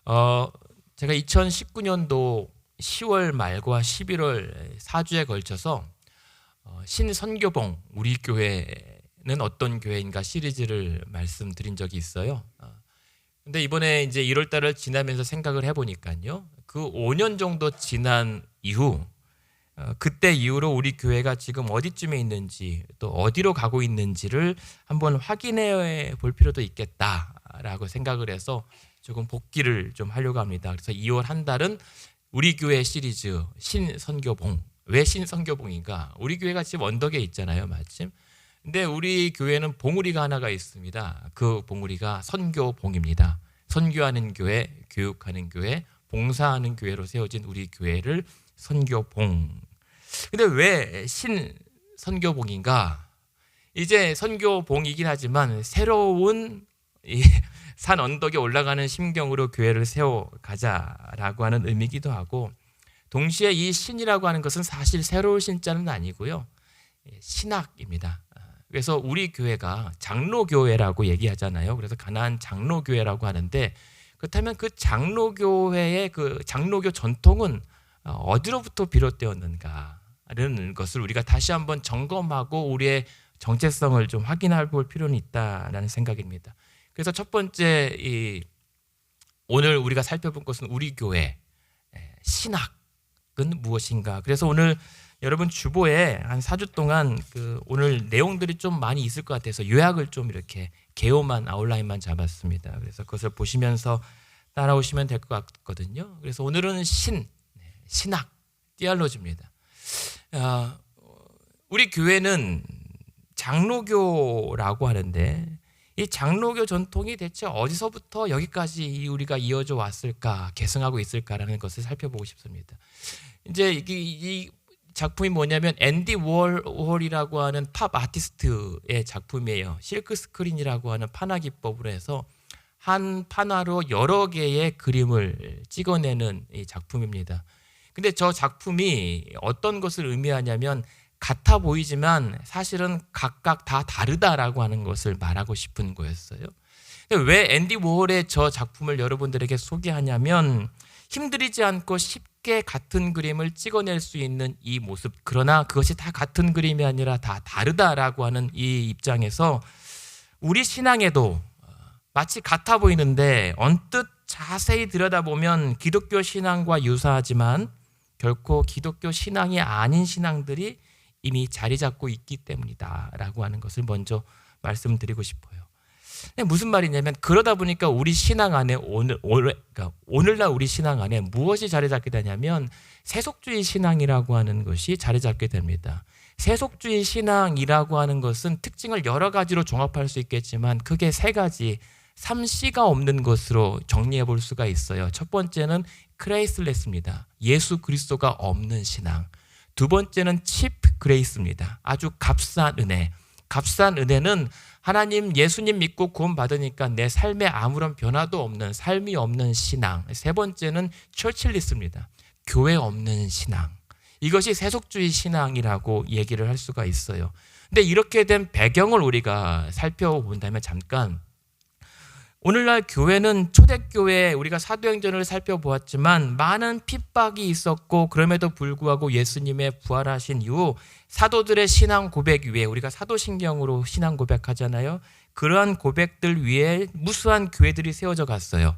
제가 2019년도 10월 말과 11월 4주에 걸쳐서 신선교봉 우리 교회는 어떤 교회인가 시리즈를 말씀드린 적이 있어요. 근데 이번에 이제 1월 달을 지나면서 생각을 해보니까요, 그 5년 정도 지난 이후 그때 이후로 우리 교회가 지금 어디쯤에 있는지 또 어디로 가고 있는지를 한번 확인해 볼 필요도 있겠다라고 생각을 해서 조금 복기를 좀 하려고 합니다. 그래서 2월 한 달은 우리 교회 시리즈 신선교봉. 왜 신선교봉인가? 우리 교회가 지금 언덕에 있잖아요, 마침. 근데 우리 교회는 봉우리가 하나가 있습니다. 그 봉우리가 선교봉입니다. 선교하는 교회, 교육하는 교회, 봉사하는 교회로 세워진 우리 교회를 선교봉. 근데 왜 신선교봉인가? 이제 선교봉이긴 하지만 새로운 산 언덕에 올라가는 심경으로 교회를 세워가자라고 하는 의미이기도 하고, 동시에 이 신이라고 하는 것은 사실 새로운 신자는 아니고요, 신학입니다. 그래서 우리 교회가 장로교회라고 얘기하잖아요. 그래서 가나안 장로교회라고 하는데, 그렇다면 그 장로교회의 그 장로교 전통은 어디로부터 비롯되었는가라는 것을 우리가 다시 한번 점검하고 우리의 정체성을 좀 확인해 볼 필요는 있다라는 생각입니다. 그래서 첫 번째 오늘 우리가 살펴본 것은 우리 교회 신학은 무엇인가. 그래서 오늘 여러분 주보에 한 4주 동안 오늘 내용들이 좀 많이 있을 것 같아서 요약을 좀 이렇게 개요만 아웃라인만 잡았습니다. 그래서 그것을 보시면서 따라오시면 될 것 같거든요. 그래서 오늘은 신학, 디알로지입니다. 우리 교회는 장로교라고 하는데, 이 장로교 전통이 대체 어디서부터 여기까지 우리가 이어져 왔을까, 계승하고 있을까라는 것을 살펴보고 싶습니다. 이제 이 작품이 뭐냐면 앤디 워홀이라고 하는 팝 아티스트의 작품이에요. 실크 스크린이라고 하는 판화 기법으로 해서 한 판화로 여러 개의 그림을 찍어내는 이 작품입니다. 근데 저 작품이 어떤 것을 의미하냐면, 같아 보이지만 사실은 각각 다 다르다라고 하는 것을 말하고 싶은 거였어요. 왜 앤디 워홀의 저 작품을 여러분들에게 소개하냐면, 힘들이지 않고 쉽게 같은 그림을 찍어낼 수 있는 이 모습, 그러나 그것이 다 같은 그림이 아니라 다 다르다라고 하는 이 입장에서 우리 신앙에도 마치 같아 보이는데 언뜻 자세히 들여다보면 기독교 신앙과 유사하지만 결코 기독교 신앙이 아닌 신앙들이 이미 자리 잡고 있기 때문이다 라고 하는 것을 먼저 말씀드리고 싶어요. 무슨 말이냐면, 그러다 보니까 우리 신앙 안에 오늘날 우리 신앙 안에 무엇이 자리 잡게 되냐면 세속주의 신앙이라고 하는 것이 자리 잡게 됩니다. 세속주의 신앙이라고 하는 것은 특징을 여러 가지로 종합할 수 있겠지만 크게 세 가지, 3C가 없는 것으로 정리해 볼 수가 있어요. 첫 번째는 크레이슬레스입니다. 예수 그리스도가 없는 신앙. 두 번째는 칩 그레이스입니다. 아주 값싼 은혜. 값싼 은혜는 하나님 예수님 믿고 구원 받으니까 내 삶에 아무런 변화도 없는, 삶이 없는 신앙. 세 번째는 처칠리스입니다. 교회 없는 신앙. 이것이 세속주의 신앙이라고 얘기를 할 수가 있어요. 근데 이렇게 된 배경을 우리가 살펴본다면, 잠깐 오늘날 교회는 초대교회, 우리가 사도행전을 살펴보았지만 많은 핍박이 있었고, 그럼에도 불구하고 예수님의 부활하신 이후 사도들의 신앙 고백 위에, 우리가 사도신경으로 신앙 고백하잖아요. 그러한 고백들 위에 무수한 교회들이 세워져 갔어요.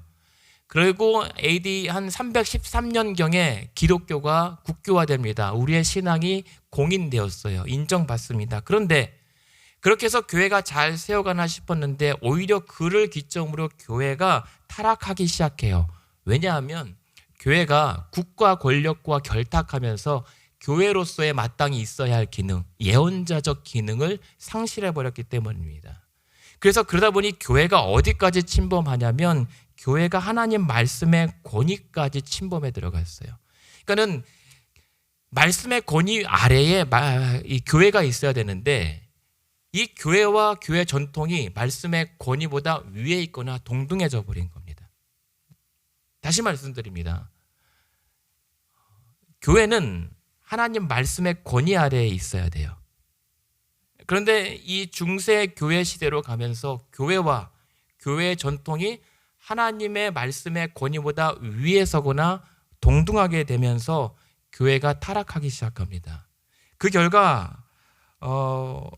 그리고 AD 한 313년경에 기독교가 국교화됩니다. 우리의 신앙이 공인되었어요. 인정받습니다. 그런데 그렇게 해서 교회가 잘 세워가나 싶었는데 오히려 그를 기점으로 교회가 타락하기 시작해요. 왜냐하면 교회가 국가 권력과 결탁하면서 교회로서의 마땅히 있어야 할 기능, 예언자적 기능을 상실해버렸기 때문입니다. 그래서 그러다 보니 교회가 어디까지 침범하냐면 교회가 하나님 말씀의 권위까지 침범해 들어갔어요. 그러니까는 말씀의 권위 아래에 이 교회가 있어야 되는데, 이 교회와 교회 전통이 말씀의 권위보다 위에 있거나 동등해져 버린 겁니다. 다시 말씀드립니다. 교회는 하나님 말씀의 권위 아래에 있어야 돼요. 그런데 이 중세 교회 시대로 가면서 교회와 교회의 전통이 하나님의 말씀의 권위보다 위에 서거나 동등하게 되면서 교회가 타락하기 시작합니다. 그 결과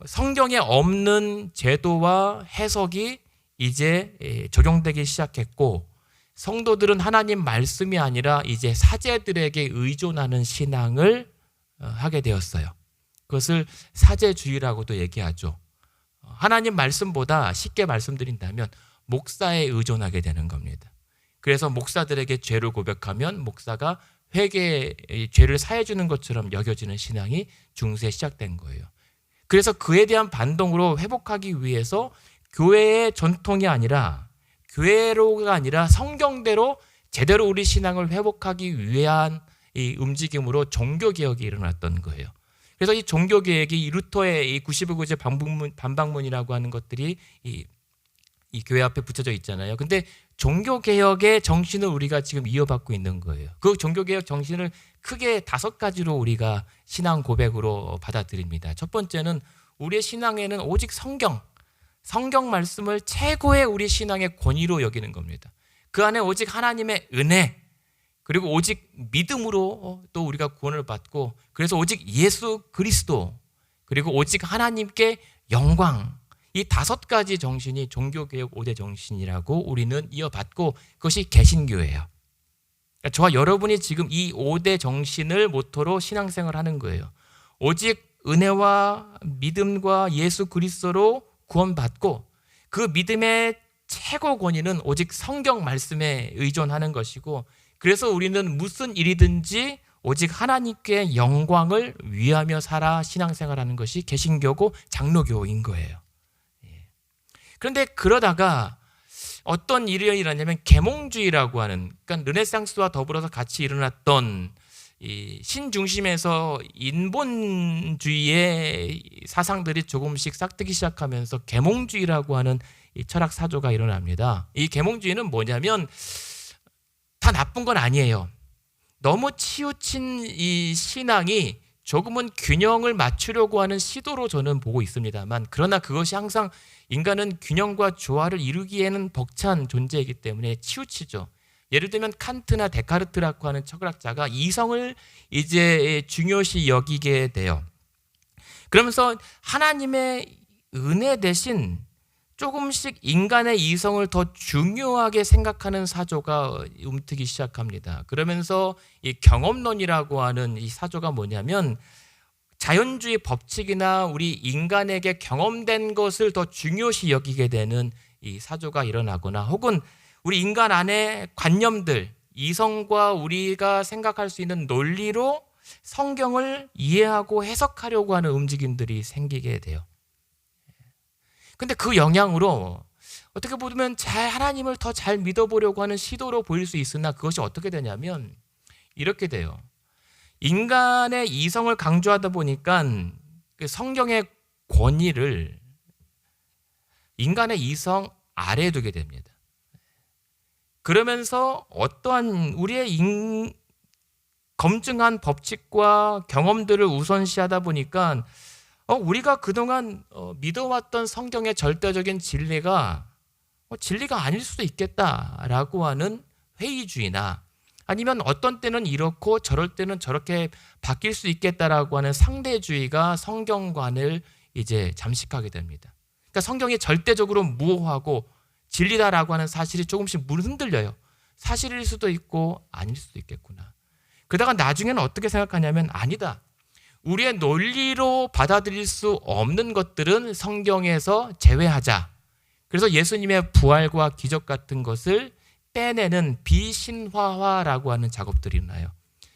성경에 없는 제도와 해석이 이제 적용되기 시작했고, 성도들은 하나님 말씀이 아니라 이제 사제들에게 의존하는 신앙을 하게 되었어요. 그것을 사제주의라고도 얘기하죠. 하나님 말씀보다 쉽게 말씀드린다면 목사에 의존하게 되는 겁니다. 그래서 목사들에게 죄를 고백하면 목사가 죄를 사해 주는 것처럼 여겨지는 신앙이 중세에 시작된 거예요. 그래서 그에 대한 반동으로 회복하기 위해서 교회의 전통이 아니라, 교회로가 아니라 성경대로 제대로 우리 신앙을 회복하기 위한 이 움직임으로 종교개혁이 일어났던 거예요. 그래서 이 종교개혁이 이 루터의 이 95구제 반박문이라고 하는 것들이 이 교회 앞에 붙여져 있잖아요. 근데 종교개혁의 정신을 우리가 지금 이어받고 있는 거예요. 그 종교개혁 정신을 크게 5가지로 우리가 신앙 고백으로 받아들입니다. 첫 번째는 우리의 신앙에는 오직 성경 말씀을 최고의 우리 신앙의 권위로 여기는 겁니다. 그 안에 오직 하나님의 은혜, 그리고 오직 믿음으로 또 우리가 구원을 받고, 그래서 오직 예수 그리스도, 그리고 오직 하나님께 영광, 이 5가지 정신이 종교개혁 5대 정신이라고 우리는 이어받고, 그것이 개신교예요. 그러니까 저와 여러분이 지금 이 5대 정신을 모토로 신앙생활을 하는 거예요. 오직 은혜와 믿음과 예수 그리스도로 구원받고, 그 믿음의 최고 권위는 오직 성경 말씀에 의존하는 것이고, 그래서 우리는 무슨 일이든지 오직 하나님께 영광을 위하며 살아 신앙생활하는 것이 개신교고 장로교인 거예요. 그런데 그러다가 어떤 일이 일어나냐면 계몽주의라고 하는, 그러니까 르네상스와 더불어서 같이 일어났던 이 신중심에서 인본주의의 사상들이 조금씩 싹트기 시작하면서 계몽주의라고 하는 이 철학 사조가 일어납니다. 이 계몽주의는 뭐냐면 다 나쁜 건 아니에요. 너무 치우친 이 신앙이 조금은 균형을 맞추려고 하는 시도로 저는 보고 있습니다만, 그러나 그것이 항상 인간은 균형과 조화를 이루기에는 벅찬 존재이기 때문에 치우치죠. 예를 들면 칸트나 데카르트라고 하는 철학자가 이성을 이제 중요시 여기게 돼요. 그러면서 하나님의 은혜 대신 조금씩 인간의 이성을 더 중요하게 생각하는 사조가 움트기 시작합니다. 그러면서 이 경험론이라고 하는 이 사조가 뭐냐면, 자연주의 법칙이나 우리 인간에게 경험된 것을 더 중요시 여기게 되는 이 사조가 일어나거나, 혹은 우리 인간 안에 관념들, 이성과 우리가 생각할 수 있는 논리로 성경을 이해하고 해석하려고 하는 움직임들이 생기게 돼요. 근데 그 영향으로 어떻게 보면 하나님을 더 잘 믿어보려고 하는 시도로 보일 수 있으나, 그것이 어떻게 되냐면 이렇게 돼요. 인간의 이성을 강조하다 보니까 그 성경의 권위를 인간의 이성 아래에 두게 됩니다. 그러면서 어떠한 우리의 검증한 법칙과 경험들을 우선시하다 보니까 우리가 그동안 믿어왔던 성경의 절대적인 진리가 진리가 아닐 수도 있겠다라고 하는 회의주의나, 아니면 어떤 때는 이렇고 저럴 때는 저렇게 바뀔 수 있겠다라고 하는 상대주의가 성경관을 이제 잠식하게 됩니다. 그러니까 성경이 절대적으로 무효하고 진리다라고 하는 사실이 조금씩 흔들려요. 사실일 수도 있고 아닐 수도 있겠구나. 그러다가 나중에는 어떻게 생각하냐면, 아니다, 우리의 논리로 받아들일 수 없는 것들은 성경에서 제외하자. 그래서 예수님의 부활과 기적 같은 것을 빼내는 비신화화라고 하는 작업들이 일어나요.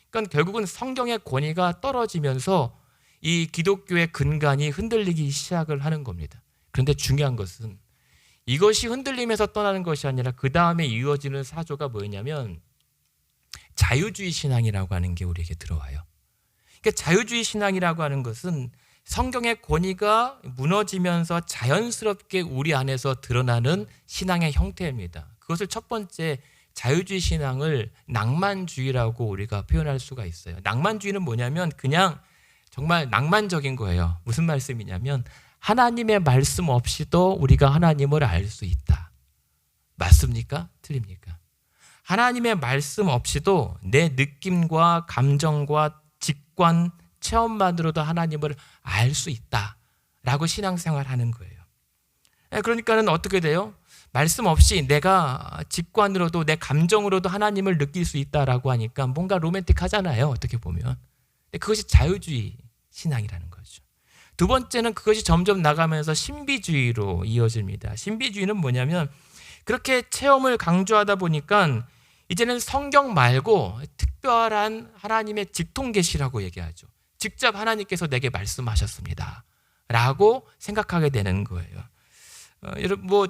그러니까 결국은 성경의 권위가 떨어지면서 이 기독교의 근간이 흔들리기 시작을 하는 겁니다. 그런데 중요한 것은 이것이 흔들리면서 떠나는 것이 아니라 그 다음에 이어지는 사조가 뭐냐면 자유주의 신앙이라고 하는 게 우리에게 들어와요. 그러니까 자유주의 신앙이라고 하는 것은 성경의 권위가 무너지면서 자연스럽게 우리 안에서 드러나는 신앙의 형태입니다. 그것을 첫 번째 자유주의 신앙을 낭만주의라고 우리가 표현할 수가 있어요. 낭만주의는 뭐냐면 그냥 정말 낭만적인 거예요. 무슨 말씀이냐면 하나님의 말씀 없이도 우리가 하나님을 알 수 있다. 맞습니까? 틀립니까? 하나님의 말씀 없이도 내 느낌과 감정과 직관, 체험만으로도 하나님을 알 수 있다라고 신앙생활 하는 거예요. 그러니까는 어떻게 돼요? 말씀 없이 내가 직관으로도 내 감정으로도 하나님을 느낄 수 있다라고 하니까 뭔가 로맨틱하잖아요. 어떻게 보면. 근데 그것이 자유주의 신앙이라는 거죠. 두 번째는 그것이 점점 나가면서 신비주의로 이어집니다. 신비주의는 뭐냐면 그렇게 체험을 강조하다 보니까 이제는 성경 말고 특별한 하나님의 직통 계시라고 얘기하죠. 직접 하나님께서 내게 말씀하셨습니다 라고 생각하게 되는 거예요. 여러분 뭐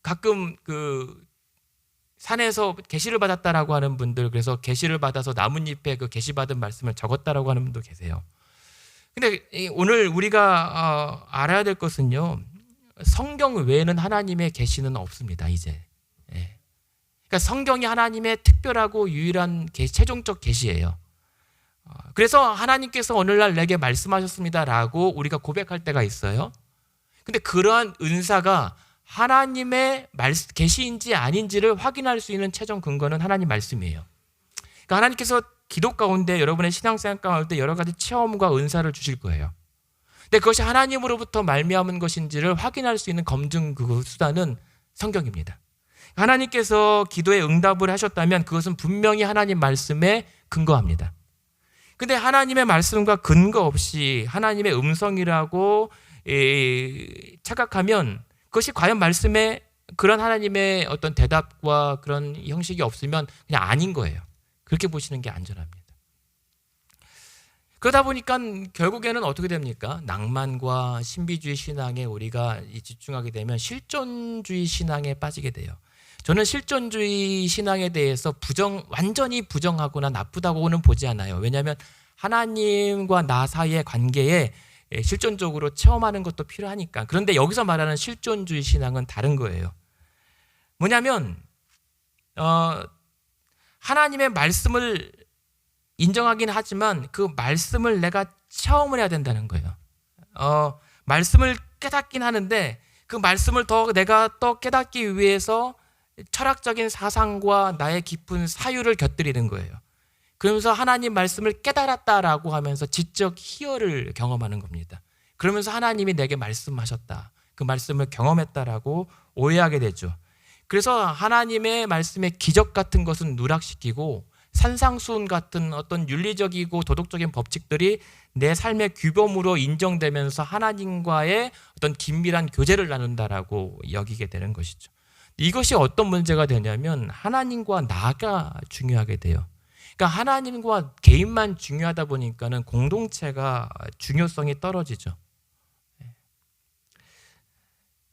가끔 그 산에서 계시를 받았다라고 하는 분들, 그래서 계시를 받아서 나뭇잎에 그 계시 받은 말씀을 적었다라고 하는 분도 계세요. 근데 오늘 우리가 알아야 될 것은요, 성경 외에는 하나님의 계시는 없습니다. 이제. 그러니까 성경이 하나님의 특별하고 유일한 최종적 계시예요. 그래서 하나님께서 오늘날 내게 말씀하셨습니다라고 우리가 고백할 때가 있어요. 근데 그러한 은사가 하나님의 계시인지 아닌지를 확인할 수 있는 최종 근거는 하나님 말씀이에요. 그러니까 하나님께서 기도 가운데 여러분의 신앙생활 가운데 여러 가지 체험과 은사를 주실 거예요. 근데 그것이 하나님으로부터 말미암은 것인지를 확인할 수 있는 검증 그 수단은 성경입니다. 하나님께서 기도에 응답을 하셨다면 그것은 분명히 하나님 말씀에 근거합니다. 근데 하나님의 말씀과 근거 없이 하나님의 음성이라고 착각하면 그것이 과연 말씀에 그런 하나님의 어떤 대답과 그런 형식이 없으면 그냥 아닌 거예요. 그렇게 보시는 게 안전합니다. 그러다 보니까 결국에는 어떻게 됩니까? 낭만과 신비주의 신앙에 우리가 집중하게 되면 실존주의 신앙에 빠지게 돼요. 저는 실존주의 신앙에 대해서 완전히 부정하거나 나쁘다고는 보지 않아요. 왜냐하면 하나님과 나 사이의 관계에 실존적으로 체험하는 것도 필요하니까. 그런데 여기서 말하는 실존주의 신앙은 다른 거예요. 뭐냐면 하나님의 말씀을 인정하긴 하지만 그 말씀을 내가 체험을 해야 된다는 거예요. 말씀을 깨닫긴 하는데 그 말씀을 내가 더 깨닫기 위해서 철학적인 사상과 나의 깊은 사유를 곁들이는 거예요. 그러면서 하나님 말씀을 깨달았다라고 하면서 지적 희열을 경험하는 겁니다. 그러면서 하나님이 내게 말씀하셨다, 그 말씀을 경험했다라고 오해하게 되죠. 그래서 하나님의 말씀의 기적 같은 것은 누락시키고 산상수훈 같은 어떤 윤리적이고 도덕적인 법칙들이 내 삶의 규범으로 인정되면서 하나님과의 어떤 긴밀한 교제를 나눈다라고 여기게 되는 것이죠. 이것이 어떤 문제가 되냐면 하나님과 나가 중요하게 돼요. 그러니까 하나님과 개인만 중요하다 보니까는 공동체가 중요성이 떨어지죠.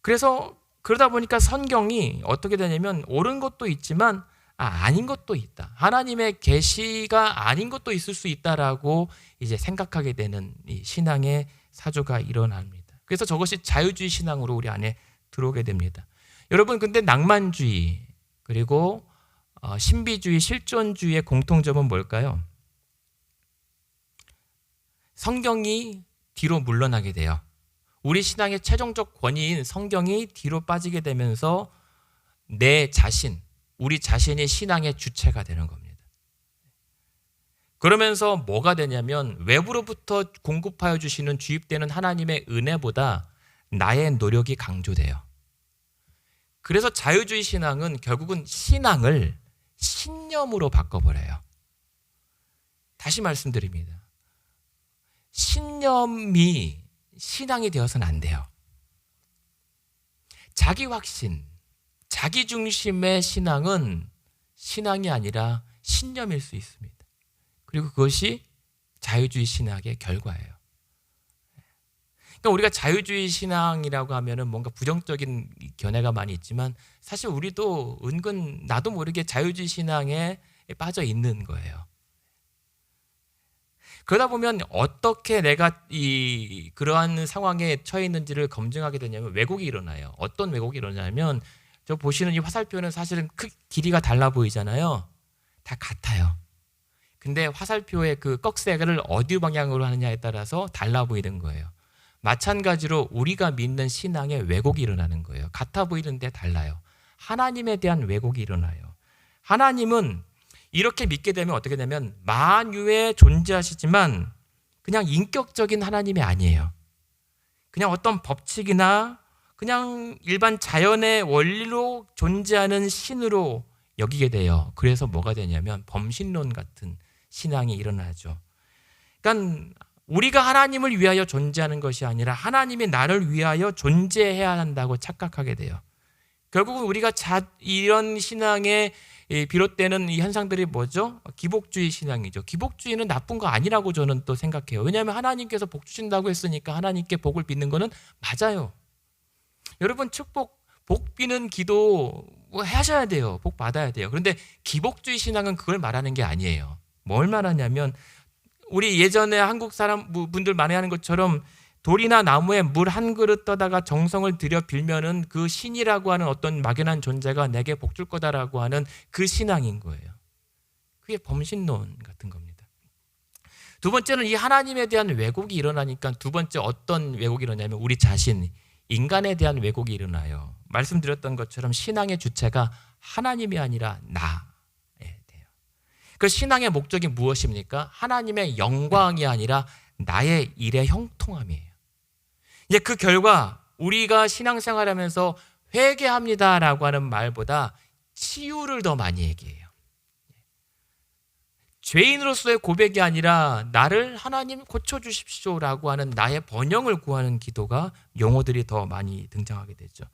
그래서 그러다 보니까 성경이 어떻게 되냐면 옳은 것도 있지만 아닌 것도 있다. 하나님의 계시가 아닌 것도 있을 수 있다라고 이제 생각하게 되는 이 신앙의 사조가 일어납니다. 그래서 저것이 자유주의 신앙으로 우리 안에 들어오게 됩니다. 여러분, 근데 낭만주의 그리고 신비주의, 실존주의의 공통점은 뭘까요? 성경이 뒤로 물러나게 돼요. 우리 신앙의 최종적 권위인 성경이 뒤로 빠지게 되면서 내 자신, 우리 자신이 신앙의 주체가 되는 겁니다. 그러면서 뭐가 되냐면 외부로부터 공급하여 주시는 주입되는 하나님의 은혜보다 나의 노력이 강조돼요. 그래서 자유주의 신앙은 결국은 신앙을 신념으로 바꿔버려요. 다시 말씀드립니다. 신념이 신앙이 되어서는 안 돼요. 자기 확신, 자기 중심의 신앙은 신앙이 아니라 신념일 수 있습니다. 그리고 그것이 자유주의 신학의 결과예요. 그러니까 우리가 자유주의 신앙이라고 하면은 뭔가 부정적인 견해가 많이 있지만 사실 우리도 은근 나도 모르게 자유주의 신앙에 빠져 있는 거예요. 그러다 보면 어떻게 내가 그러한 상황에 처해 있는지를 검증하게 되냐면 왜곡이 일어나요. 어떤 왜곡이 일어나냐면 저 보시는 이 화살표는 사실은 길이가 달라 보이잖아요. 다 같아요. 근데 화살표의 그 꺽쇠를 어디 방향으로 하느냐에 따라서 달라 보이는 거예요. 마찬가지로 우리가 믿는 신앙에 왜곡이 일어나는 거예요. 같아 보이는데 달라요. 하나님에 대한 왜곡이 일어나요. 하나님은 이렇게 믿게 되면 어떻게 되면 만유에 존재하시지만 그냥 인격적인 하나님이 아니에요. 그냥 어떤 법칙이나 그냥 일반 자연의 원리로 존재하는 신으로 여기게 돼요. 그래서 뭐가 되냐면 범신론 같은 신앙이 일어나죠. 그러니까 우리가 하나님을 위하여 존재하는 것이 아니라 하나님이 나를 위하여 존재해야 한다고 착각하게 돼요. 결국은 우리가 이런 신앙에 비롯되는 이 현상들이 뭐죠? 기복주의 신앙이죠. 기복주의는 나쁜 거 아니라고 저는 또 생각해요. 왜냐하면 하나님께서 복 주신다고 했으니까 하나님께 복을 빚는 거는 맞아요. 여러분 복 비는 기도 하셔야 돼요. 복 받아야 돼요. 그런데 기복주의 신앙은 그걸 말하는 게 아니에요. 뭘 말하냐면 우리 예전에 한국 사람 분들 많이 하는 것처럼 돌이나 나무에 물 한 그릇 떠다가 정성을 들여 빌면은 그 신이라고 하는 어떤 막연한 존재가 내게 복 줄 거다라고 하는 그 신앙인 거예요. 그게 범신론 같은 겁니다. 두 번째는 이 하나님에 대한 왜곡이 일어나니까 두 번째 어떤 왜곡이 일어나냐면 우리 자신, 인간에 대한 왜곡이 일어나요. 말씀드렸던 것처럼 신앙의 주체가 하나님이 아니라 나에 돼요. 그 신앙의 목적이 무엇입니까? 하나님의 영광이 아니라 나의 일의 형통함이에요. 이제 그 결과 우리가 신앙생활하면서 회개합니다라고 하는 말보다 치유를 더 많이 얘기해요. 죄인으로서의 고백이 아니라 나를 하나님 고쳐주십시오라고 하는 나의 번영을 구하는 기도가 용어들이 더 많이 등장하게 되죠.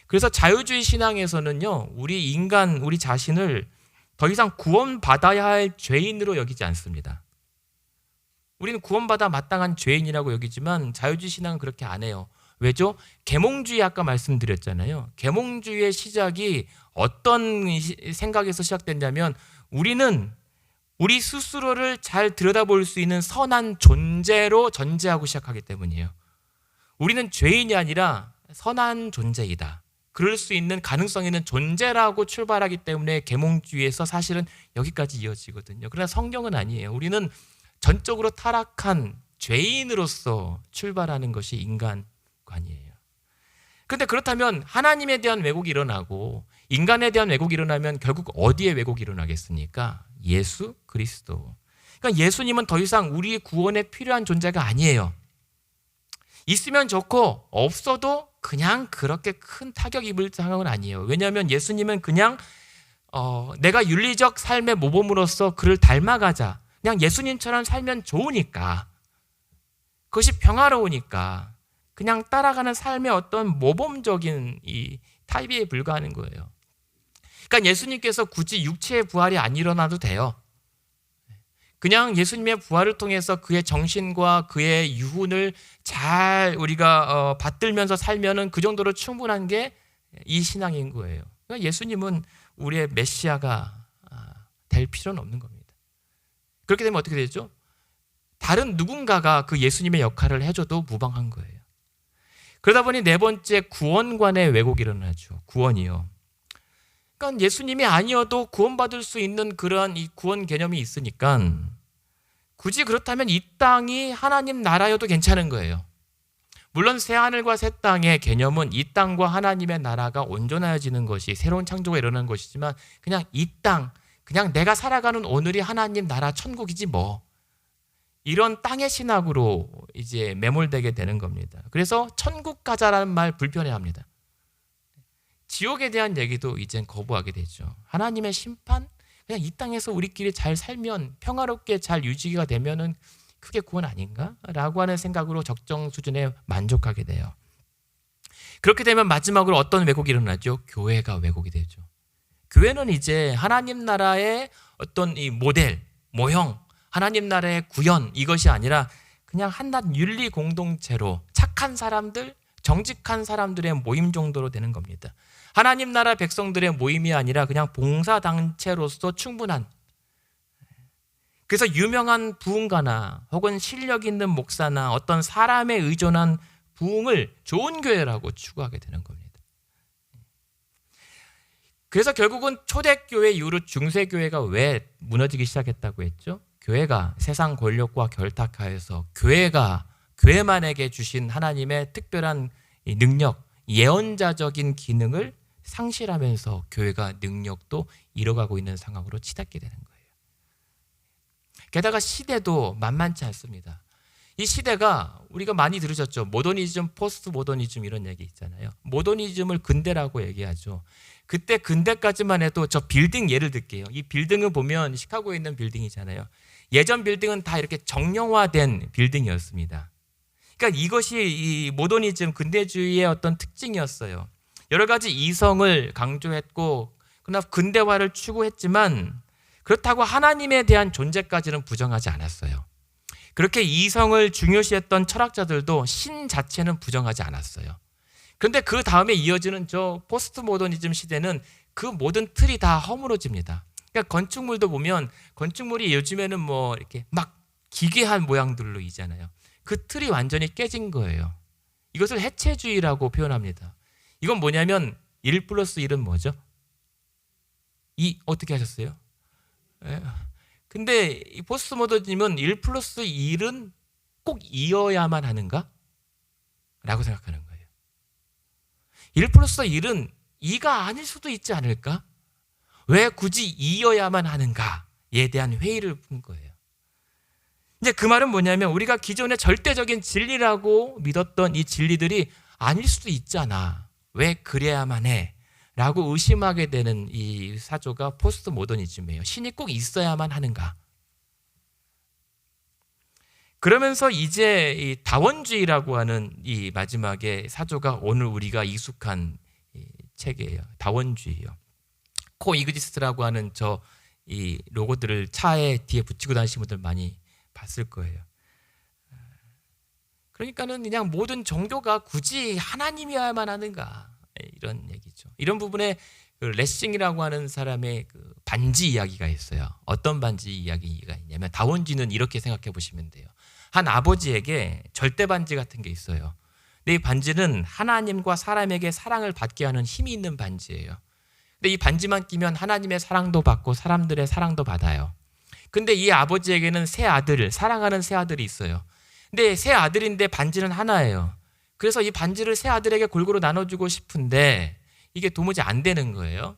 그래서 자유주의 신앙에서는요, 우리 인간, 우리 자신을 더 이상 구원받아야 할 죄인으로 여기지 않습니다. 우리는 구원받아 마땅한 죄인이라고 여기지만 자유주의 신앙은 그렇게 안 해요. 왜죠? 계몽주의 아까 말씀드렸잖아요. 계몽주의의 시작이 어떤 생각에서 시작됐냐면 우리는 우리 스스로를 잘 들여다볼 수 있는 선한 존재로 전제하고 시작하기 때문이에요. 우리는 죄인이 아니라 선한 존재이다. 그럴 수 있는 가능성 있는 존재라고 출발하기 때문에 계몽주의에서 사실은 여기까지 이어지거든요. 그러나 성경은 아니에요. 우리는 전적으로 타락한 죄인으로서 출발하는 것이 인간관이에요. 그런데 그렇다면 하나님에 대한 왜곡이 일어나고 인간에 대한 왜곡이 일어나면 결국 어디에 왜곡이 일어나겠습니까? 예수 그리스도. 그러니까 예수님은 더 이상 우리의 구원에 필요한 존재가 아니에요. 있으면 좋고 없어도 그냥 그렇게 큰 타격 입을 상황은 아니에요. 왜냐하면 예수님은 그냥 내가 윤리적 삶의 모범으로서 그를 닮아가자. 그냥 예수님처럼 살면 좋으니까, 그것이 평화로우니까 그냥 따라가는 삶의 어떤 모범적인 이 타입에 불과하는 거예요. 그러니까 예수님께서 굳이 육체의 부활이 안 일어나도 돼요. 그냥 예수님의 부활을 통해서 그의 정신과 그의 유훈을 잘 우리가 받들면서 살면은 그 정도로 충분한 게 이 신앙인 거예요. 그러니까 예수님은 우리의 메시아가 될 필요는 없는 겁니다. 그렇게 되면 어떻게 되죠? 다른 누군가가 그 예수님의 역할을 해줘도 무방한 거예요. 그러다 보니 네 번째 구원관의 왜곡이 일어나죠. 구원이요. 그러니까 예수님이 아니어도 구원받을 수 있는 그러한 이 구원 개념이 있으니까 굳이 그렇다면 이 땅이 하나님 나라여도 괜찮은 거예요. 물론 새하늘과 새 땅의 개념은 이 땅과 하나님의 나라가 온전해지는 것이 새로운 창조가 일어나는 것이지만 그냥 이 땅, 그냥 내가 살아가는 오늘이 하나님 나라 천국이지 뭐, 이런 땅의 신학으로 이제 매몰되게 되는 겁니다. 그래서 천국 가자라는 말 불편해합니다. 지옥에 대한 얘기도 이젠 거부하게 되죠. 하나님의 심판? 그냥 이 땅에서 우리끼리 잘 살면 평화롭게 잘 유지가 되면은 그게 구원 아닌가? 라고 하는 생각으로 적정 수준에 만족하게 돼요. 그렇게 되면 마지막으로 어떤 왜곡이 일어나죠? 교회가 왜곡이 되죠. 교회는 이제 하나님 나라의 어떤 이 모델, 모형, 하나님 나라의 구현, 이것이 아니라 그냥 한낱 윤리 공동체로 착한 사람들, 정직한 사람들의 모임 정도로 되는 겁니다. 하나님 나라 백성들의 모임이 아니라 그냥 봉사단체로서 충분한, 그래서 유명한 부흥가나 혹은 실력 있는 목사나 어떤 사람에 의존한 부흥을 좋은 교회라고 추구하게 되는 겁니다. 그래서 결국은 초대교회 이후로 중세교회가 왜 무너지기 시작했다고 했죠? 교회가 세상 권력과 결탁하여서 교회만에게 주신 하나님의 특별한 능력, 예언자적인 기능을 상실하면서 교회가 능력도 잃어가고 있는 상황으로 치닫게 되는 거예요. 게다가 시대도 만만치 않습니다. 이 시대가 우리가 많이 들으셨죠. 모더니즘, 포스트 모더니즘 이런 얘기 있잖아요. 모더니즘을 근대라고 얘기하죠. 그때 근대까지만 해도 저 빌딩 예를 들게요. 이 빌딩을 보면 시카고에 있는 빌딩이잖아요. 예전 빌딩은 다 이렇게 정형화된 빌딩이었습니다. 그러니까 이것이 이 모더니즘, 근대주의의 어떤 특징이었어요. 여러 가지 이성을 강조했고 그러나 근대화를 추구했지만 그렇다고 하나님에 대한 존재까지는 부정하지 않았어요. 그렇게 이성을 중요시했던 철학자들도 신 자체는 부정하지 않았어요. 그런데 그 다음에 이어지는 저 포스트 모더니즘 시대는 그 모든 틀이 다 허물어집니다. 그러니까 건축물도 보면 건축물이 요즘에는 뭐 이렇게 막 기괴한 모양들로 있잖아요. 그 틀이 완전히 깨진 거예요. 이것을 해체주의라고 표현합니다. 이건 뭐냐면 1+1은 뭐죠? 2 어떻게 하셨어요? 예. 근데 이 포스트 모더니즘은 1+1은 꼭 이어야만 하는가? 라고 생각하는 거예요. 1+1은 2가 아닐 수도 있지 않을까? 왜 굳이 이어야만 하는가에 대한 회의를 푼 거예요. 이제 그 말은 뭐냐면 우리가 기존의 절대적인 진리라고 믿었던 이 진리들이 아닐 수도 있잖아. 왜 그래야만 해? 라고 의심하게 되는 이 사조가 포스트 모더니즘이에요. 신이 꼭 있어야만 하는가? 그러면서 이제 이 다원주의라고 하는 이 마지막에 사조가 오늘 우리가 익숙한 이 책이에요. 다원주의요. 코 이그지스라고 하는 저 이 로고들을 차에 뒤에 붙이고 다니시는 분들 많이 봤을 거예요. 그러니까는 그냥 모든 종교가 굳이 하나님이어야만 하는가 이런 얘기죠. 이런 부분에 그 레싱이라고 하는 사람의 그 반지 이야기가 있어요. 어떤 반지 이야기가 있냐면 다원주의는 이렇게 생각해 보시면 돼요. 한 아버지에게 절대 반지 같은 게 있어요. 근데 이 반지는 하나님과 사람에게 사랑을 받게 하는 힘이 있는 반지예요. 근데 이 반지만 끼면 하나님의 사랑도 받고 사람들의 사랑도 받아요. 근데 이 아버지에게는 세 아들, 사랑하는 세 아들이 있어요. 근데 세 아들인데 반지는 하나예요. 그래서 이 반지를 세 아들에게 골고루 나눠주고 싶은데 이게 도무지 안 되는 거예요.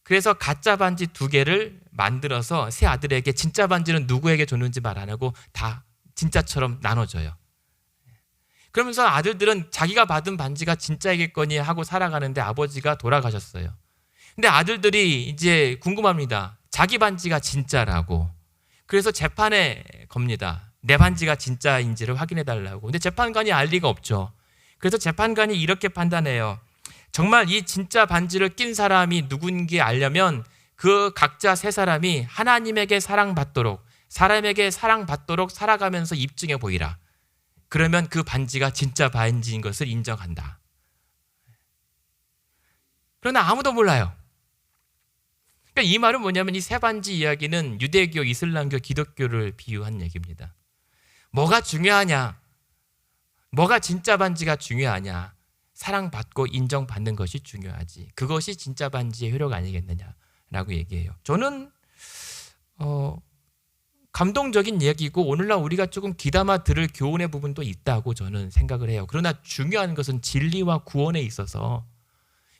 그래서 가짜 반지 2개를 만들어서 세 아들에게 진짜 반지는 누구에게 줬는지 말 안 하고 다 진짜처럼 나눠줘요. 그러면서 아들들은 자기가 받은 반지가 진짜이겠거니 하고 살아가는데 아버지가 돌아가셨어요. 근데 아들들이 이제 궁금합니다. 자기 반지가 진짜라고. 그래서 재판에 겁니다. 내 반지가 진짜인지를 확인해 달라고. 근데 재판관이 알 리가 없죠. 그래서 재판관이 이렇게 판단해요. 정말 이 진짜 반지를 낀 사람이 누군지 알려면 그 각자 세 사람이 하나님에게 사랑받도록 사람에게 사랑받도록 살아가면서 입증해 보이라. 그러면 그 반지가 진짜 반지인 것을 인정한다. 그러나 아무도 몰라요. 그러니까 이 말은 뭐냐면 이 세 반지 이야기는 유대교, 이슬람교, 기독교를 비유한 얘기입니다. 뭐가 중요하냐? 뭐가 진짜 반지가 중요하냐? 사랑받고 인정받는 것이 중요하지. 그것이 진짜 반지의 효력 아니겠느냐라고 얘기해요. 저는 감동적인 얘기고 오늘날 우리가 조금 귀담아 들을 교훈의 부분도 있다고 저는 생각을 해요. 그러나 중요한 것은 진리와 구원에 있어서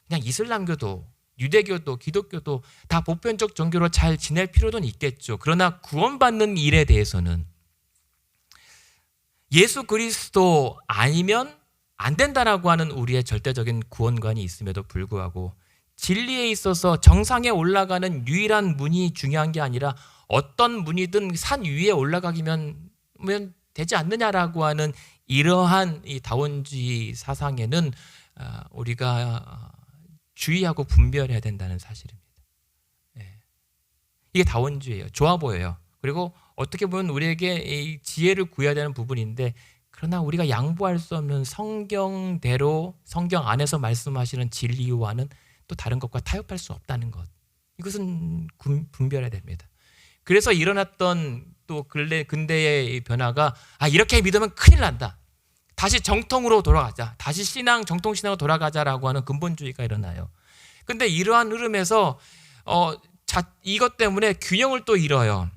그냥 이슬람교도 유대교도 기독교도 다 보편적 종교로 잘 지낼 필요는 있겠죠. 그러나 구원받는 일에 대해서는 예수 그리스도 아니면 안 된다라고 하는 우리의 절대적인 구원관이 있음에도 불구하고 진리에 있어서 정상에 올라가는 유일한 문이 중요한 게 아니라 어떤 문이든 산 위에 올라가기면 되지 않느냐라고 하는 이러한 이 다원주의 사상에는 우리가 주의하고 분별해야 된다는 사실입니다. 이게 다원주의예요. 좋아 보여요. 그리고 어떻게 보면 우리에게 이 지혜를 구해야 되는 부분인데 그러나 우리가 양보할 수 없는 성경대로 성경 안에서 말씀하시는 진리와는 또 다른 것과 타협할 수 없다는 것. 이것은 분별해야 됩니다. 그래서 일어났던 또 근대의 변화가 이렇게 믿으면 큰일 난다. 다시 정통으로 돌아가자. 다시 정통신앙으로 돌아가자라고 하는 근본주의가 일어나요. 근데 이러한 흐름에서 이것 때문에 균형을 또 잃어요.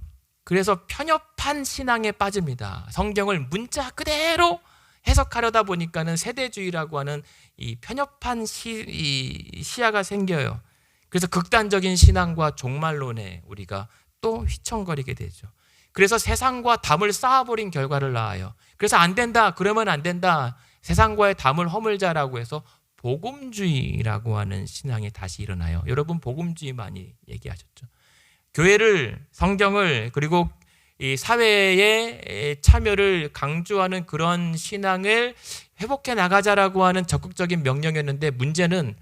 그래서 편협한 신앙에 빠집니다. 성경을 문자 그대로 해석하려다 보니까는 세대주의라고 하는 이 편협한 시야가 생겨요. 그래서 극단적인 신앙과 종말론에 우리가 또 휘청거리게 되죠. 그래서 세상과 담을 쌓아버린 결과를 낳아요. 그래서 안 된다, 그러면 안 된다, 세상과의 담을 허물자라고 해서 복음주의라고 하는 신앙이 다시 일어나요. 여러분 복음주의 많이 얘기하셨죠. 교회를, 성경을, 그리고 이 사회의 참여를 강조하는 그런 신앙을 회복해 나가자라고 하는 적극적인 명령이었는데, 문제는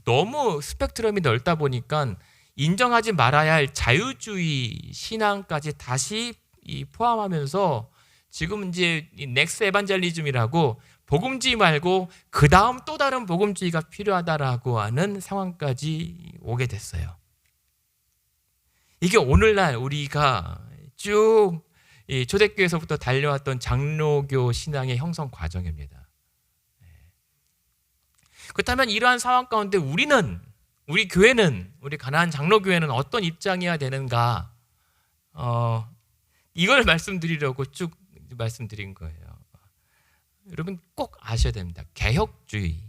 너무 스펙트럼이 넓다 보니까 인정하지 말아야 할 자유주의 신앙까지 다시 포함하면서 지금 이제 넥스 에반젤리즘이라고 복음주의 말고 그 다음 또 다른 복음주의가 필요하다라고 하는 상황까지 오게 됐어요. 이게 오늘날 우리가 쭉 초대교회에서부터 달려왔던 장로교 신앙의 형성 과정입니다. 그렇다면 이러한 상황 가운데 우리 교회는, 우리 가나안 장로교회는 어떤 입장이어야 되는가? 이걸 말씀드리려고 쭉 말씀드린 거예요. 여러분 꼭 아셔야 됩니다. 개혁주의.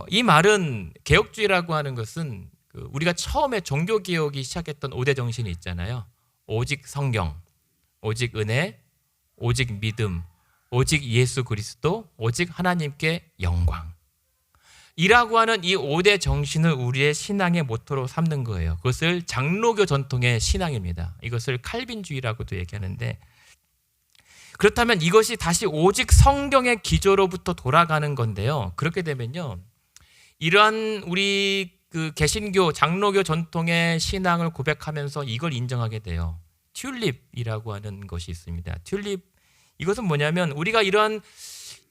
이 말은, 개혁주의라고 하는 것은 우리가 처음에 종교개혁이 시작했던 5대 정신이 있잖아요. 오직 성경, 오직 은혜, 오직 믿음, 오직 예수 그리스도, 오직 하나님께 영광. 이라고 하는 이 5대 정신을 우리의 신앙의 모토로 삼는 거예요. 그것을 장로교 전통의 신앙입니다. 이것을 칼빈주의라고도 얘기하는데, 그렇다면 이것이 다시 오직 성경의 기조로부터 돌아가는 건데요. 그렇게 되면요, 이러한 우리 개신교, 장로교 전통의 신앙을 고백하면서 이걸 인정하게 돼요. 튤립이라고 하는 것이 있습니다. 튤립, 이것은 뭐냐면 우리가 이러한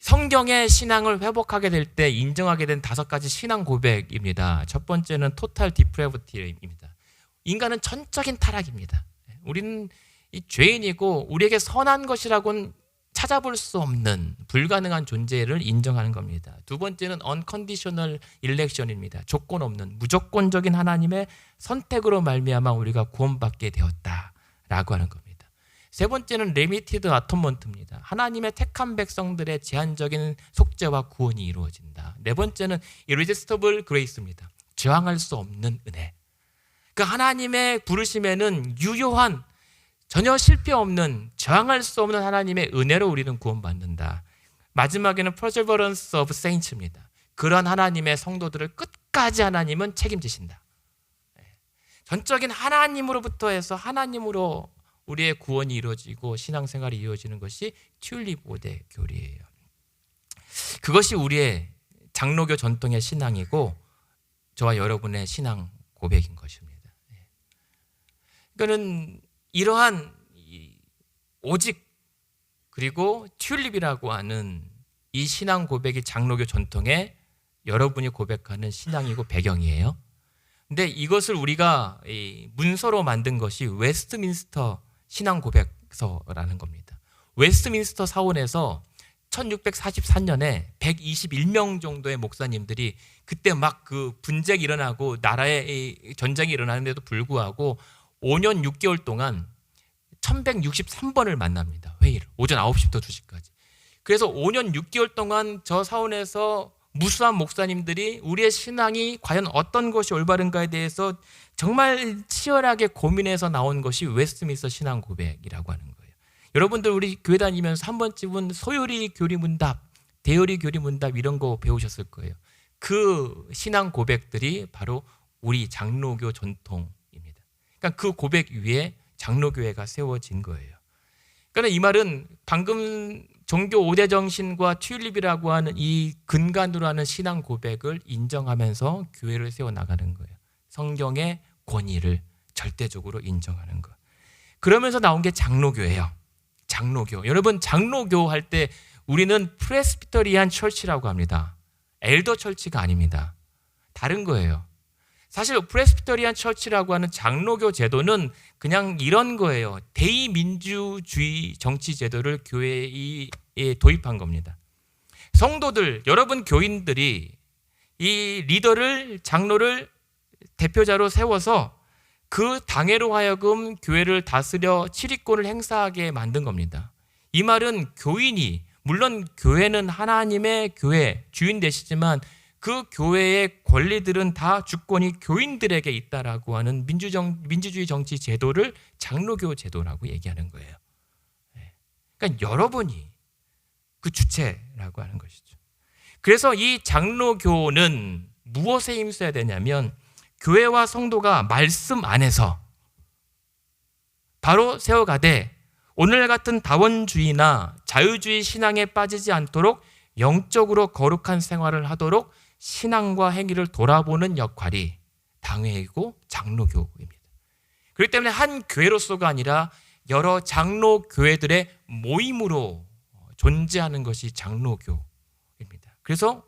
성경의 신앙을 회복하게 될 때 인정하게 된 5가지 신앙 고백입니다. 첫 번째는 토탈 디프레버티입니다. 인간은 전적인 타락입니다. 우리는 이 죄인이고 우리에게 선한 것이라고는 찾아볼 수 없는 불가능한 존재를 인정하는 겁니다. 두 번째는 unconditional election입니다. 조건 없는 무조건적인 하나님의 선택으로 말미암아 우리가 구원받게 되었다라고 하는 겁니다. 세 번째는 limited atonement입니다. 하나님의 택한 백성들의 제한적인 속죄와 구원이 이루어진다. 네 번째는 irresistible grace입니다. 저항할 수 없는 은혜. 그 하나님의 부르심에는 유효한, 전혀 실패 없는, 저항할 수 없는 하나님의 은혜로 우리는 구원받는다. 마지막에는 perseverance of saints입니다. 그런 하나님의 성도들을 끝까지 하나님은 책임지신다. 전적인 하나님으로부터 해서 하나님으로 우리의 구원이 이루어지고 신앙생활이 이루어지는 것이 튤립 5대 교리예요. 그것이 우리의 장로교 전통의 신앙이고 저와 여러분의 신앙 고백인 것입니다. 그러니까는 이러한 오직, 그리고 튤립이라고 하는 이 신앙 고백이 장로교 전통의 여러분이 고백하는 신앙이고 배경이에요. 근데 이것을 우리가 문서로 만든 것이 웨스트민스터 신앙 고백서라는 겁니다. 웨스트민스터 사원에서 1643년에 121명 정도의 목사님들이, 그때 막 그 분쟁이 일어나고 나라에 전쟁이 일어나는데도 불구하고 5년 6개월 동안 1163번을 만납니다. 회의를. 오전 9시부터 2시까지. 그래서 5년 6개월 동안 저 사원에서 무수한 목사님들이 우리의 신앙이 과연 어떤 것이 올바른가에 대해서 정말 치열하게 고민해서 나온 것이 웨스트민스터 신앙 고백이라고 하는 거예요. 여러분들 우리 교회 다니면서 한 번쯤은 소요리 교리문답, 대요리 교리문답 이런 거 배우셨을 거예요. 그 신앙 고백들이 바로 우리 장로교 전통입니다. 그러니까 그 고백 위에 장로교회가 세워진 거예요. 그러니까 이 말은 방금 종교 5대 정신과 튤립이라고 하는 이 근간으로 하는 신앙 고백을 인정하면서 교회를 세워나가는 거예요. 성경의 권위를 절대적으로 인정하는 것. 그러면서 나온 게 장로교예요. 장로교. 여러분 장로교 할 때 우리는 프레스비터리안 철치라고 합니다. 엘더 철치가 아닙니다. 다른 거예요. 사실 프레스비터리안 철치라고 하는 장로교 제도는 그냥 이런 거예요. 대의민주주의 정치 제도를 교회에 도입한 겁니다. 성도들, 여러분 교인들이 이 리더를, 장로를 대표자로 세워서 그 당회로 하여금 교회를 다스려 치리권을 행사하게 만든 겁니다. 이 말은 교인이, 물론 교회는 하나님의 교회 주인 되시지만 그 교회의 권리들은 다 주권이 교인들에게 있다라고 하는 민주주의 정치 제도를 장로교 제도라고 얘기하는 거예요. 그러니까 여러분이 그 주체라고 하는 것이죠. 그래서 이 장로교는 무엇에 힘써야 되냐면 교회와 성도가 말씀 안에서 바로 세워가되 오늘 같은 다원주의나 자유주의 신앙에 빠지지 않도록 영적으로 거룩한 생활을 하도록 신앙과 행위를 돌아보는 역할이 당회이고 장로교입니다. 그렇기 때문에 한 교회로서가 아니라 여러 장로교회들의 모임으로 존재하는 것이 장로교입니다. 그래서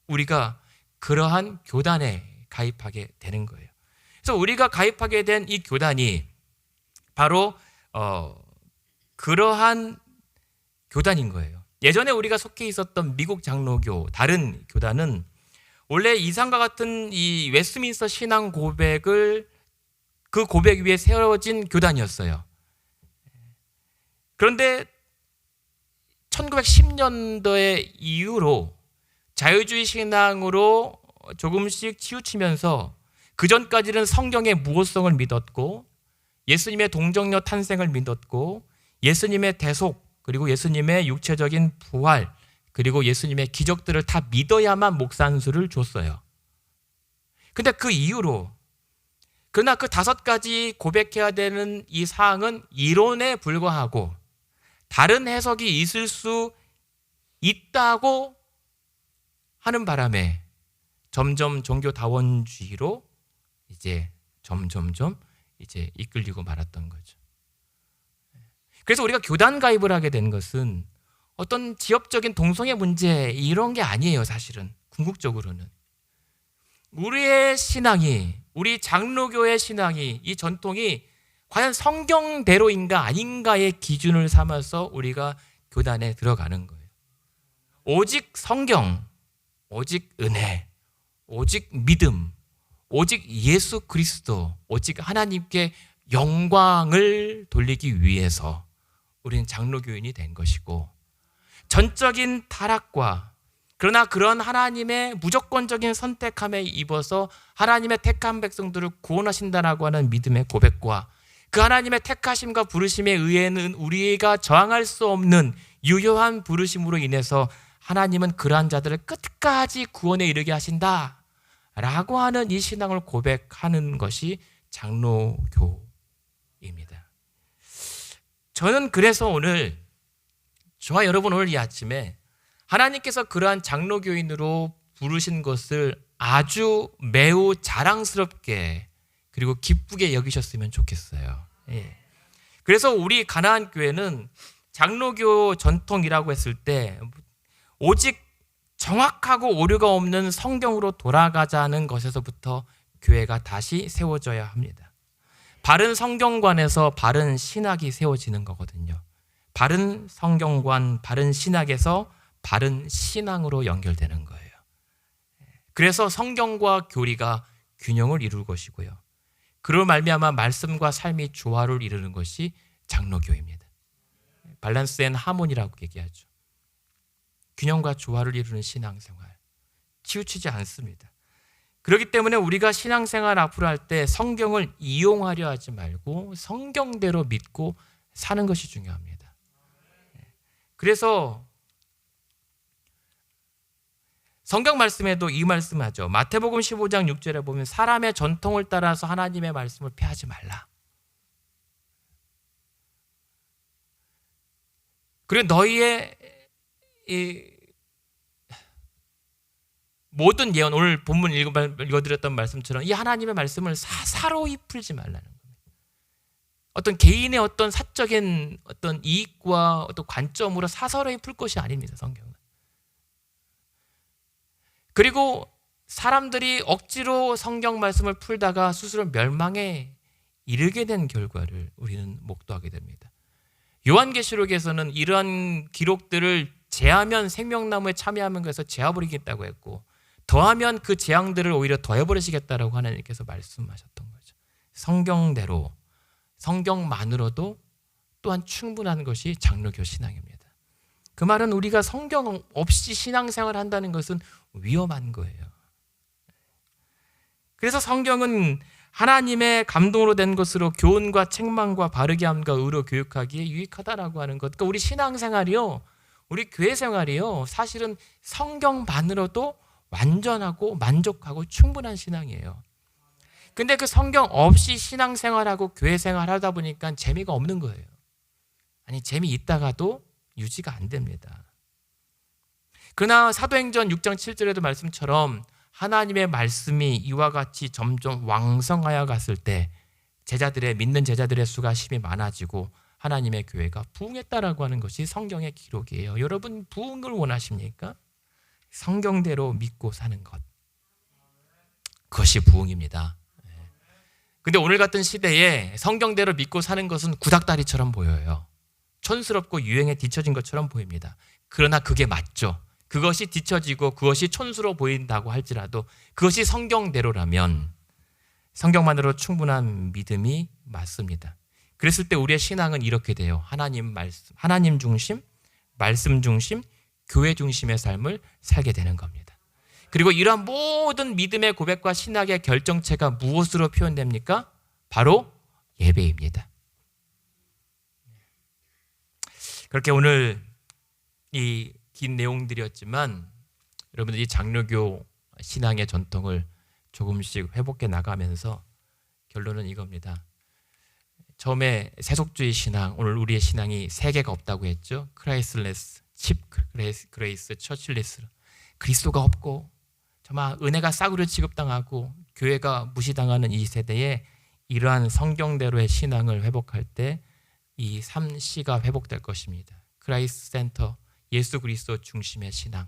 우리가 그러한 교단에 가입하게 되는 거예요. 그래서 우리가 가입하게 된 이 교단이 바로 그러한 교단인 거예요. 예전에 우리가 속해 있었던 미국 장로교 다른 교단은 원래 이상과 같은 이 웨스트민스터 신앙 고백을 그 고백 위에 세워진 교단이었어요. 그런데 1910년도의 이후로 자유주의 신앙으로 조금씩 치우치면서 그전까지는 성경의 무호성을 믿었고 예수님의 동정녀 탄생을 믿었고 예수님의 대속 그리고 예수님의 육체적인 부활 그리고 예수님의 기적들을 다 믿어야만 목산수를 줬어요. 근데 그 이후로 그러나 그 5가지 고백해야 되는 이 사항은 이론에 불과하고 다른 해석이 있을 수 있다고 하는 바람에 점점 종교다원주의로 이제 점점점 이제 이끌리고 말았던 거죠. 그래서 우리가 교단 가입을 하게 된 것은 어떤 지역적인 동성애 문제 이런 게 아니에요. 사실은 궁극적으로는 우리의 신앙이 우리 장로교의 신앙이 이 전통이 과연 성경대로인가 아닌가의 기준을 삼아서 우리가 교단에 들어가는 거예요. 오직 성경, 오직 은혜, 오직 믿음, 오직 예수 그리스도, 오직 하나님께 영광을 돌리기 위해서 우리는 장로교인이 된 것이고 전적인 타락과 그러나 그런 하나님의 무조건적인 선택함에 입어서 하나님의 택한 백성들을 구원하신다라고 하는 믿음의 고백과 그 하나님의 택하심과 부르심에 의해는 우리가 저항할 수 없는 유효한 부르심으로 인해서 하나님은 그러한 자들을 끝까지 구원에 이르게 하신다라고 하는 이 신앙을 고백하는 것이 장로교입니다. 저는 그래서 오늘 저와 여러분 오늘 이 아침에 하나님께서 그러한 장로교인으로 부르신 것을 아주 매우 자랑스럽게 그리고 기쁘게 여기셨으면 좋겠어요. 예. 그래서 우리 가나안 교회는 장로교 전통이라고 했을 때 오직 정확하고 오류가 없는 성경으로 돌아가자는 것에서부터 교회가 다시 세워져야 합니다. 바른 성경관에서 바른 신학이 세워지는 거거든요. 바른 성경관, 바른 신학에서 바른 신앙으로 연결되는 거예요. 그래서 성경과 교리가 균형을 이룰 것이고요. 그로 말미암아 말씀과 삶이 조화를 이루는 것이 장로교입니다. 밸런스 앤 하모니라고 얘기하죠. 균형과 조화를 이루는 신앙생활. 치우치지 않습니다. 그렇기 때문에 우리가 신앙생활 앞으로 할 때 성경을 이용하려 하지 말고 성경대로 믿고 사는 것이 중요합니다. 그래서 성경 말씀에도 이 말씀하죠. 마태복음 15장 6절에 보면 사람의 전통을 따라서 하나님의 말씀을 폐하지 말라. 그리고 너희의 이 모든 예언, 오늘 본문 읽어드렸던 말씀처럼 이 하나님의 말씀을 사사로이 풀지 말라는 겁니다. 어떤 개인의 어떤 사적인 어떤 이익과 어떤 관점으로 사사로이 풀 것이 아닙니다. 성경은. 그리고 사람들이 억지로 성경 말씀을 풀다가 스스로 멸망에 이르게 된 결과를 우리는 목도하게 됩니다. 요한계시록에서는 이러한 기록들을 제하면 생명나무에 참여하면 그래서 제하버리겠다고 했고 더하면 그 재앙들을 오히려 더해버리시겠다라고 하나님께서 말씀하셨던 거죠. 성경대로 성경만으로도 또한 충분한 것이 장로교 신앙입니다. 그 말은 우리가 성경 없이 신앙생활을 한다는 것은 위험한 거예요. 그래서 성경은 하나님의 감동으로 된 것으로 교훈과 책망과 바르게 함과 의로 교육하기에 유익하다라고 하는 것. 그러니까 우리 신앙생활이요, 우리 교회 생활이요, 사실은 성경만으로도 완전하고 만족하고 충분한 신앙이에요. 근데 그 성경 없이 신앙생활하고 교회 생활하다 보니까 재미가 없는 거예요. 아니, 재미있다가도 유지가 안 됩니다. 그러나 사도행전 6장 7절에도 말씀처럼 하나님의 말씀이 이와 같이 점점 왕성하여 갔을 때 믿는 제자들의 수가 심히 많아지고 하나님의 교회가 부흥했다라고 하는 것이 성경의 기록이에요. 여러분, 부흥을 원하십니까? 성경대로 믿고 사는 것, 그것이 부흥입니다. 근데 오늘 같은 시대에 성경대로 믿고 사는 것은 구닥다리처럼 보여요. 촌스럽고 유행에 뒤처진 것처럼 보입니다. 그러나 그게 맞죠. 그것이 뒤처지고 그것이 촌스러워 보인다고 할지라도 그것이 성경대로라면 성경만으로 충분한 믿음이 맞습니다. 그랬을 때 우리의 신앙은 이렇게 돼요. 하나님 중심, 말씀 중심, 교회 중심의 삶을 살게 되는 겁니다. 그리고 이러한 모든 믿음의 고백과 신학의 결정체가 무엇으로 표현됩니까? 바로 예배입니다. 그렇게 오늘 이 긴 내용들이었지만 여러분들이 장로교 신앙의 전통을 조금씩 회복해 나가면서 결론은 이겁니다. 처음에 세속주의 신앙, 오늘 우리의 신앙이 세 개가 없다고 했죠. 크라이슬레스, 칩 그레이스, 처칠리스. 그리스도가 없고 정말 은혜가 싸구려 취급당하고 교회가 무시당하는 이 세대에 이러한 성경대로의 신앙을 회복할 때 이 3C가 회복될 것입니다. 크라이스트 센터, 예수 그리스도 중심의 신앙,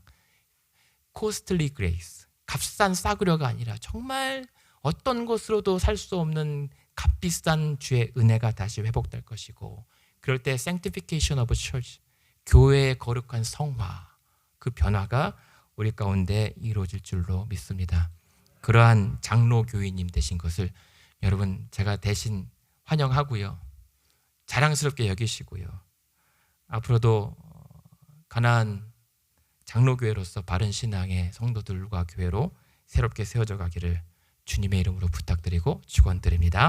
코스틀리 그레이스, 값싼 싸구려가 아니라 정말 어떤 것으로도 살 수 없는 값비싼 주의 은혜가 다시 회복될 것이고, 그럴 때 sanctification of church, 교회의 거룩한 성화, 그 변화가 우리 가운데 이루어질 줄로 믿습니다. 그러한 장로 교인님 되신 것을 여러분 제가 대신 환영하고요, 자랑스럽게 여기시고요, 앞으로도 가나안 장로교회로서 바른 신앙의 성도들과 교회로 새롭게 세워져 가기를 주님의 이름으로 부탁드리고 축원드립니다.